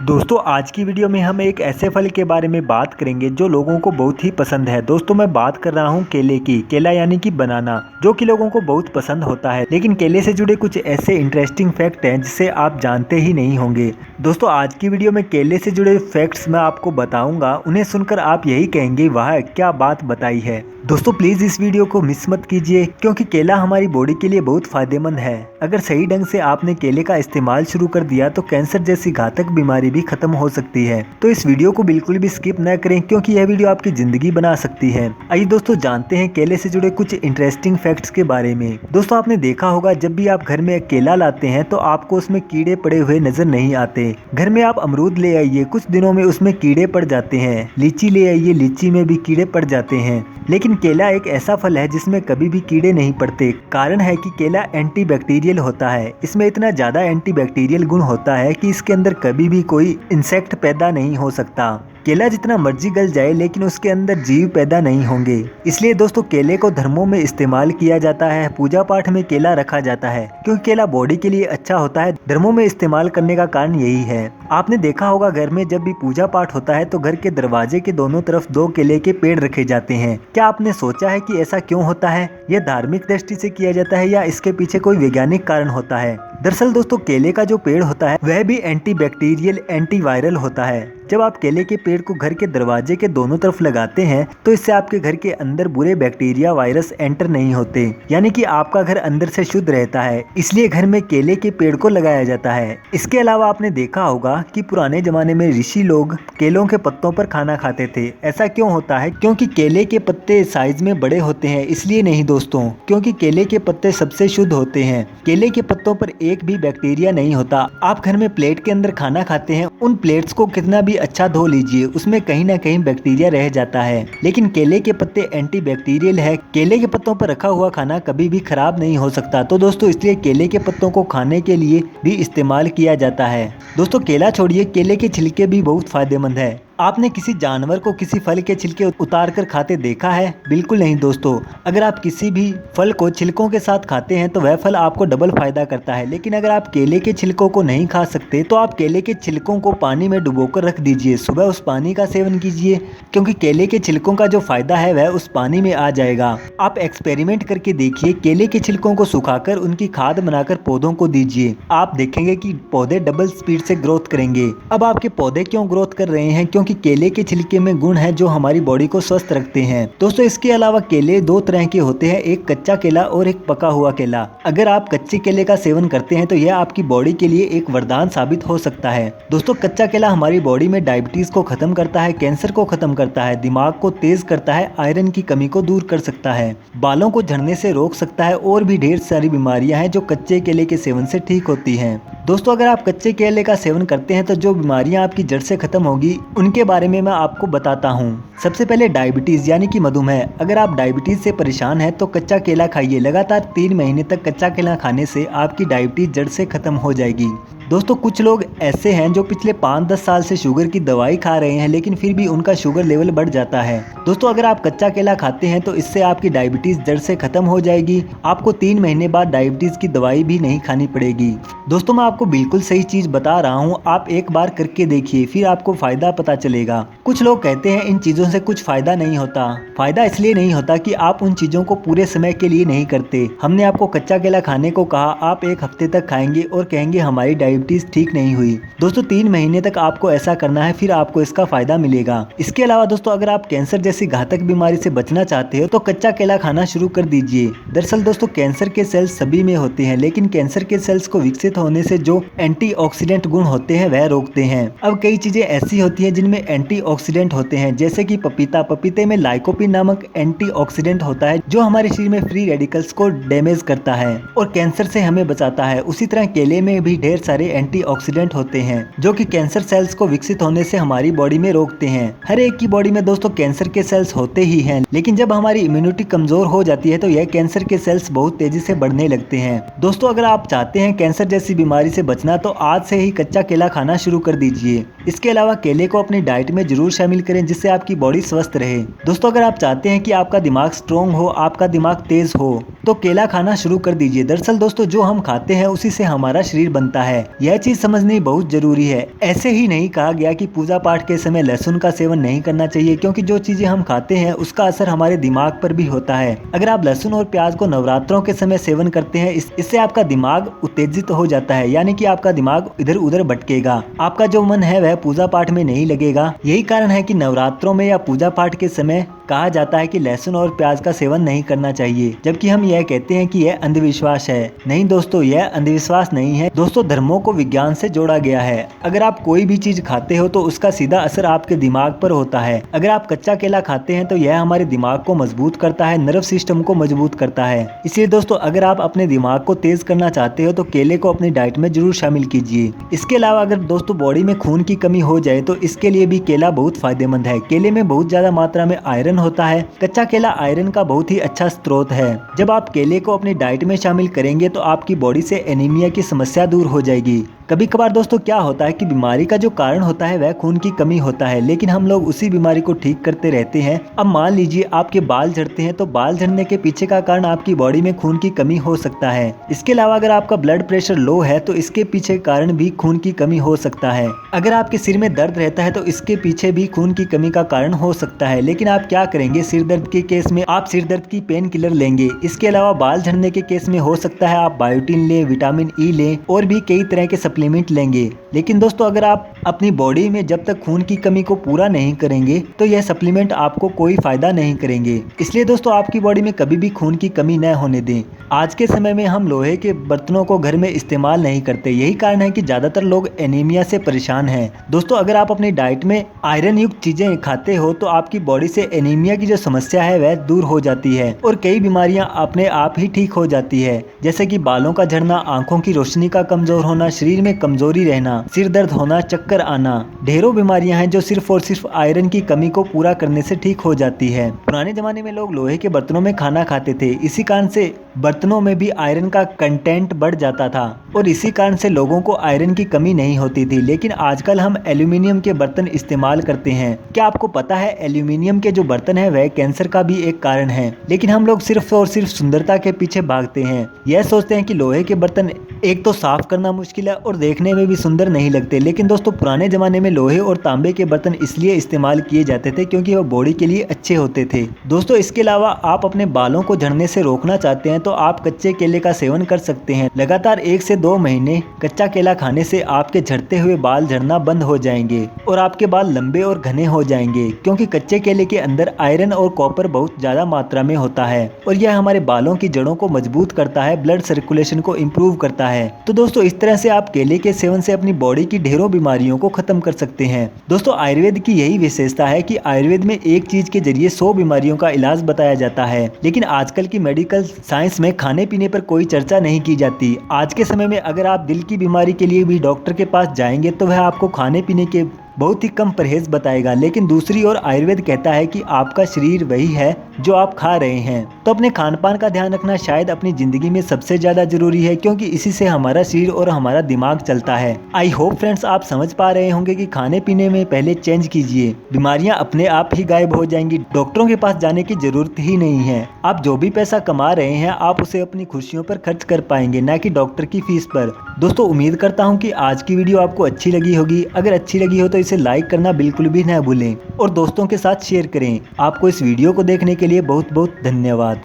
दोस्तों आज की वीडियो में हम एक ऐसे फल के बारे में बात करेंगे जो लोगों को बहुत ही पसंद है। दोस्तों मैं बात कर रहा हूँ केले की। केला यानी कि बनाना, जो कि लोगों को बहुत पसंद होता है। लेकिन केले से जुड़े कुछ ऐसे इंटरेस्टिंग फैक्ट हैं जिसे आप जानते ही नहीं होंगे। दोस्तों आज की वीडियो में केले से जुड़े फैक्ट्स मैं आपको बताऊंगा, उन्हें सुनकर आप यही कहेंगे वाह क्या बात बताई है। दोस्तों प्लीज इस वीडियो को मिस मत कीजिए, क्योंकि केला हमारी बॉडी के लिए बहुत फायदेमंद है। अगर सही ढंग से आपने केले का इस्तेमाल शुरू कर दिया तो कैंसर जैसी घातक बीमारी भी खत्म हो सकती है। तो इस वीडियो को बिल्कुल भी स्किप न करें, क्योंकि यह वीडियो आपकी जिंदगी बना सकती है। आइए दोस्तों जानते हैं केले से जुड़े कुछ इंटरेस्टिंग फैक्ट्स के बारे में। दोस्तों आपने देखा होगा जब भी आप घर में केला लाते हैं तो आपको उसमें कीड़े पड़े हुए नजर नहीं आते। घर में आप अमरूद ले आइए, कुछ दिनों में उसमें कीड़े पड़ जाते हैं। लीची ले आइए, लीची में भी कीड़े पड़ जाते हैं। लेकिन केला एक ऐसा फल है जिसमें कभी भी कीड़े नहीं पड़ते। कारण है कि केला एंटीबैक्टीरियल होता है। इसमें इतना ज्यादा एंटीबैक्टीरियल गुण होता है कि इसके अंदर कभी भी कोई इंसेक्ट पैदा नहीं हो सकता। केला जितना मर्जी गल जाए लेकिन उसके अंदर जीव पैदा नहीं होंगे। इसलिए दोस्तों केले को धर्मों में इस्तेमाल किया जाता है। पूजा पाठ में केला रखा जाता है क्योंकि केला बॉडी के लिए अच्छा होता है। धर्मों में इस्तेमाल करने का कारण यही है। आपने देखा होगा घर में जब भी पूजा पाठ होता है तो घर के दरवाजे के दोनों तरफ 2 केले के पेड़ रखे जाते हैं। क्या आपने सोचा है कि ऐसा क्यों होता है? यह धार्मिक दृष्टि से किया जाता है या इसके पीछे कोई वैज्ञानिक कारण होता है? दरअसल दोस्तों केले का जो पेड़ होता है वह भी एंटीबैक्टीरियल एंटीवायरल होता है। जब आप केले के पेड़ को घर के दरवाजे के दोनों तरफ लगाते हैं तो इससे आपके घर के अंदर बुरे बैक्टीरिया वायरस एंटर नहीं होते, यानी कि आपका घर अंदर से शुद्ध रहता है। इसलिए घर में केले के पेड़ को लगाया जाता है। इसके अलावा आपने देखा होगा कि पुराने जमाने में ऋषि लोग केलों के पत्तों पर खाना खाते थे। ऐसा क्यों होता है? क्योंकि केले के पत्ते साइज में बड़े होते हैं। इसलिए नहीं दोस्तों, क्योंकि केले के पत्ते सबसे शुद्ध होते हैं। केले के पत्तों पर एक भी बैक्टीरिया नहीं होता। आप घर में प्लेट के अंदर खाना खाते हैं, उन प्लेट्स को कितना भी अच्छा धो लीजिए, उसमें कहीं ना कहीं बैक्टीरिया रह जाता है। लेकिन केले के पत्ते एंटीबैक्टीरियल है। केले के पत्तों पर रखा हुआ खाना कभी भी खराब नहीं हो सकता। तो दोस्तों इसलिए केले के पत्तों को खाने के लिए भी इस्तेमाल किया जाता है। दोस्तों केला छोड़िए, केले के छिलके भी बहुत फायदेमंद है। आपने किसी जानवर को किसी फल के छिलके उतार कर खाते देखा है? बिल्कुल नहीं दोस्तों। अगर आप किसी भी फल को छिलकों के साथ खाते हैं तो वह फल आपको डबल फायदा करता है। लेकिन अगर आप केले के छिलकों को नहीं खा सकते तो आप केले के छिलकों को पानी में डुबोकर रख दीजिए। सुबह उस पानी का सेवन कीजिए, क्योंकि केले के छिलकों का जो फायदा है वह उस पानी में आ जाएगा। आप एक्सपेरिमेंट करके देखिए, केले के छिलकों को सुखाकर उनकी खाद बनाकर पौधों को दीजिए। आप देखेंगे कि पौधे डबल स्पीड से ग्रोथ करेंगे। अब आपके पौधे क्यों ग्रोथ कर रहे हैं? क्योंकि केले के छिलके में गुण है जो हमारी बॉडी को स्वस्थ रखते हैं। दोस्तों इसके अलावा केले 2 तरह के होते हैं, एक कच्चा केला और एक पका हुआ केला। अगर आप कच्चे केले का सेवन करते हैं तो यह आपकी बॉडी के लिए एक वरदान साबित हो सकता है। दोस्तों कच्चा केला हमारी बॉडी में डायबिटीज को खत्म करता है, कैंसर को खत्म करता है, दिमाग को तेज करता है, आयरन की कमी को दूर कर सकता है, बालों को झड़ने से रोक सकता है और भी ढेर सारी बीमारियां हैं जो कच्चे केले के सेवन से ठीक होती हैं। दोस्तों अगर आप कच्चे केले का सेवन करते हैं तो जो बीमारियां आपकी जड़ से खत्म होगी उनके बारे में मैं आपको बताता हूं। सबसे पहले डायबिटीज यानी कि मधुमेह। अगर आप डायबिटीज से परेशान हैं तो कच्चा केला खाइए। लगातार 3 महीने तक कच्चा केला खाने से आपकी डायबिटीज जड़ से खत्म हो जाएगी। दोस्तों कुछ लोग ऐसे हैं जो पिछले 5-10 साल से शुगर की दवाई खा रहे हैं, लेकिन फिर भी उनका शुगर लेवल बढ़ जाता है। दोस्तों अगर आप कच्चा केला खाते हैं तो इससे आपकी डायबिटीज जड़ से खत्म हो जाएगी। आपको 3 महीने बाद डायबिटीज की दवाई भी नहीं खानी पड़ेगी। दोस्तों मैं आपको बिल्कुल सही चीज बता रहा हूँ, आप एक बार करके देखिए, फिर आपको फायदा पता चलेगा। कुछ लोग कहते हैं इन चीजों से कुछ फायदा नहीं होता। फायदा इसलिए नहीं होता कि आप उन चीजों को पूरे समय के लिए नहीं करते। हमने आपको कच्चा केला खाने को कहा, आप 1 हफ्ते तक खाएंगे और कहेंगे हमारी डायबिटीज ठीक नहीं हुई। दोस्तों 3 महीने तक आपको ऐसा करना है, फिर आपको इसका फायदा मिलेगा। इसके अलावा दोस्तों अगर आप कैंसर जैसी घातक बीमारी से बचना चाहते हो तो कच्चा केला खाना शुरू कर दीजिए। दरअसल दोस्तों कैंसर के सेल्स सभी में होते हैं, लेकिन कैंसर के सेल्स को विकसित होने से जो एंटीऑक्सीडेंट गुण होते हैं वह रोकते हैं। अब कई चीजें ऐसी होती हैं जिनमें एंटीऑक्सीडेंट होते हैं, जैसे कि पपीते में लाइकोपिन नामक एंटीऑक्सीडेंट होता है जो हमारे शरीर में फ्री रेडिकल्स को डैमेज करता है और कैंसर से हमें बचाता है। उसी तरह केले में भी ढेर सारे एंटीऑक्सीडेंट होते हैं जो कि कैंसर सेल्स को विकसित होने से हमारी बॉडी में रोकते हैं। हर एक की बॉडी में दोस्तों कैंसर के सेल्स होते ही हैं, लेकिन जब हमारी इम्यूनिटी कमजोर हो जाती है तो यह कैंसर के सेल्स बहुत तेजी से बढ़ने लगते हैं। दोस्तों अगर आप चाहते हैं कैंसर जैसी बीमारी से बचना तो आज से ही कच्चा केला खाना शुरू कर दीजिए। इसके अलावा केले को अपनी डाइट में जरूर शामिल करें जिससे आपकी बॉडी स्वस्थ रहे। दोस्तों अगर आप चाहते हैं कि आपका दिमाग स्ट्रॉन्ग हो, आपका दिमाग तेज हो, तो केला खाना शुरू कर दीजिए। दरअसल दोस्तों जो हम खाते हैं उसी से हमारा शरीर बनता है। यह चीज समझनी बहुत जरूरी है। ऐसे ही नहीं कहा गया कि पूजा पाठ के समय लहसुन का सेवन नहीं करना चाहिए, क्योंकि जो चीजें हम खाते हैं उसका असर हमारे दिमाग पर भी होता है। अगर आप लहसुन और प्याज को नवरात्रों के समय सेवन करते हैं, इससे आपका दिमाग उत्तेजित हो जाता है, यानी कि आपका दिमाग इधर उधर भटकेगा, आपका जो मन है वह पूजा पाठ में नहीं लगेगा। यही कारण है कि नवरात्रों में या पूजा पाठ के समय कहा जाता है कि लहसुन और प्याज का सेवन नहीं करना चाहिए, जबकि हम यह कहते हैं कि यह अंधविश्वास है। नहीं दोस्तों, यह अंधविश्वास नहीं है। दोस्तों, धर्मों को विज्ञान से जोड़ा गया है। अगर आप कोई भी चीज खाते हो तो उसका सीधा असर आपके दिमाग पर होता है। अगर आप कच्चा केला खाते हैं तो यह हमारे दिमाग को मजबूत करता है, नर्व सिस्टम को मजबूत करता है। इसलिए दोस्तों, अगर आप अपने दिमाग को तेज करना चाहते हो तो केले को अपनी डाइट में जरूर शामिल कीजिए। इसके अलावा अगर दोस्तों बॉडी में खून की कमी हो जाए तो इसके लिए भी केला बहुत फायदेमंद है। केले में बहुत ज्यादा मात्रा में आयरन होता है। कच्चा केला आयरन का बहुत ही अच्छा स्रोत है। जब आप केले को अपनी डाइट में शामिल करेंगे तो आपकी बॉडी से एनीमिया की समस्या दूर हो जाएगी। कभी कभार दोस्तों क्या होता है कि बीमारी का जो कारण होता है वह खून की कमी होता है, लेकिन हम लोग उसी बीमारी को ठीक करते रहते हैं। अब मान लीजिए आपके बाल झड़ते हैं, तो बाल झड़ने के पीछे का कारण आपकी बॉडी में खून की कमी हो सकता है। इसके अलावा अगर आपका ब्लड प्रेशर लो है तो इसके पीछे कारण भी खून की कमी हो सकता है। अगर आपके सिर में दर्द रहता है तो इसके पीछे भी खून की कमी का कारण हो सकता है। लेकिन आप क्या करेंगे, सिर दर्द के केस में आप सिर दर्द की पेन किलर लेंगे। इसके अलावा बाल झड़ने के केस में हो सकता है आप बायोटिन लें, विटामिन ई लें और भी कई तरह के सप्लीमेंट लेंगे। लेकिन दोस्तों, अगर आप अपनी बॉडी में जब तक खून की कमी को पूरा नहीं करेंगे तो यह सप्लीमेंट आपको कोई फायदा नहीं करेंगे। इसलिए दोस्तों, आपकी बॉडी में कभी भी खून की कमी न होने दें। आज के समय में हम लोहे के बर्तनों को घर में इस्तेमाल नहीं करते। यही कारण है कि ज्यादातर लोग एनीमिया से परेशान हैं। दोस्तों, अगर आप अपनी डाइट में आयरन युक्त चीजें खाते हो तो आपकी बॉडी से एनीमिया की जो समस्या है वह दूर हो जाती है और कई बीमारियां अपने आप ही ठीक हो जाती है, जैसे कि बालों का झड़ना, आंखों की रोशनी का कमजोर होना, शरीर में कमजोरी रहना, सिर दर्द होना, चक्कर आना। ढेरों बीमारियां हैं जो सिर्फ और सिर्फ आयरन की कमी को पूरा करने से ठीक हो जाती है। पुराने जमाने में लोग लोहे के बर्तनों में खाना खाते थे। इसी कारण से बर्तनों में भी आयरन का कंटेंट बढ़ जाता था और इसी कारण से लोगों को आयरन की कमी नहीं होती थी। लेकिन आजकल हम एल्यूमिनियम के बर्तन इस्तेमाल करते हैं। क्या आपको पता है एल्यूमिनियम के जो बर्तन है वह कैंसर का भी एक कारण है। लेकिन हम लोग सिर्फ और सिर्फ सुंदरता के पीछे भागते हैं। यह सोचते हैं कि लोहे के बर्तन एक तो साफ करना मुश्किल है और देखने में भी सुंदर नहीं लगते। लेकिन दोस्तों, पुराने जमाने में लोहे और तांबे के बर्तन इसलिए इस्तेमाल किए जाते थे क्योंकि वह बॉडी के लिए अच्छे होते थे। दोस्तों, इसके अलावा आप अपने बालों को झड़ने से रोकना चाहते हैं तो आप कच्चे केले का सेवन कर सकते हैं। लगातार 1 से 2 महीने कच्चा केला खाने से आपके झड़ते हुए बाल झड़ना बंद हो जाएंगे और आपके बाल लंबे और घने हो जाएंगे, क्योंकि कच्चे केले के अंदर आयरन और कॉपर बहुत ज्यादा मात्रा में होता है और यह हमारे बालों की जड़ों को मजबूत करता है, ब्लड सर्कुलेशन को इम्प्रूव करता है। तो दोस्तों, इस तरह से आप केले के सेवन से अपनी बॉडी की ढेरों बीमारियों को खत्म कर सकते हैं। दोस्तों, आयुर्वेद की यही विशेषता है कि आयुर्वेद में एक चीज के जरिए 100 बीमारियों का इलाज बताया जाता है। लेकिन आजकल की मेडिकल साइंस में खाने पीने पर कोई चर्चा नहीं की जाती। आज के समय में अगर आप दिल की बीमारी के लिए भी डॉक्टर के पास जाएंगे तो वह आपको खाने पीने के बहुत ही कम परहेज बताएगा। लेकिन दूसरी ओर आयुर्वेद कहता है कि आपका शरीर वही है जो आप खा रहे हैं। तो अपने खान पान का ध्यान रखना शायद अपनी जिंदगी में सबसे ज्यादा जरूरी है, क्योंकि इसी से हमारा शरीर और हमारा दिमाग चलता है। आई होप फ्रेंड्स, आप समझ पा रहे होंगे कि खाने पीने में पहले चेंज कीजिए, बीमारियां अपने आप ही गायब हो जाएंगी। डॉक्टरों के पास जाने की जरूरत ही नहीं है। आप जो भी पैसा कमा रहे हैं आप उसे अपनी खुशियों पर खर्च कर पाएंगे, न कि डॉक्टर की फीस पर। दोस्तों, उम्मीद करता हूँ कि आज की वीडियो आपको अच्छी लगी होगी। अगर अच्छी लगी हो तो इसे लाइक करना बिल्कुल भी न भूलें और दोस्तों के साथ शेयर करें। आपको इस वीडियो को देखने के लिए बहुत बहुत धन्यवाद।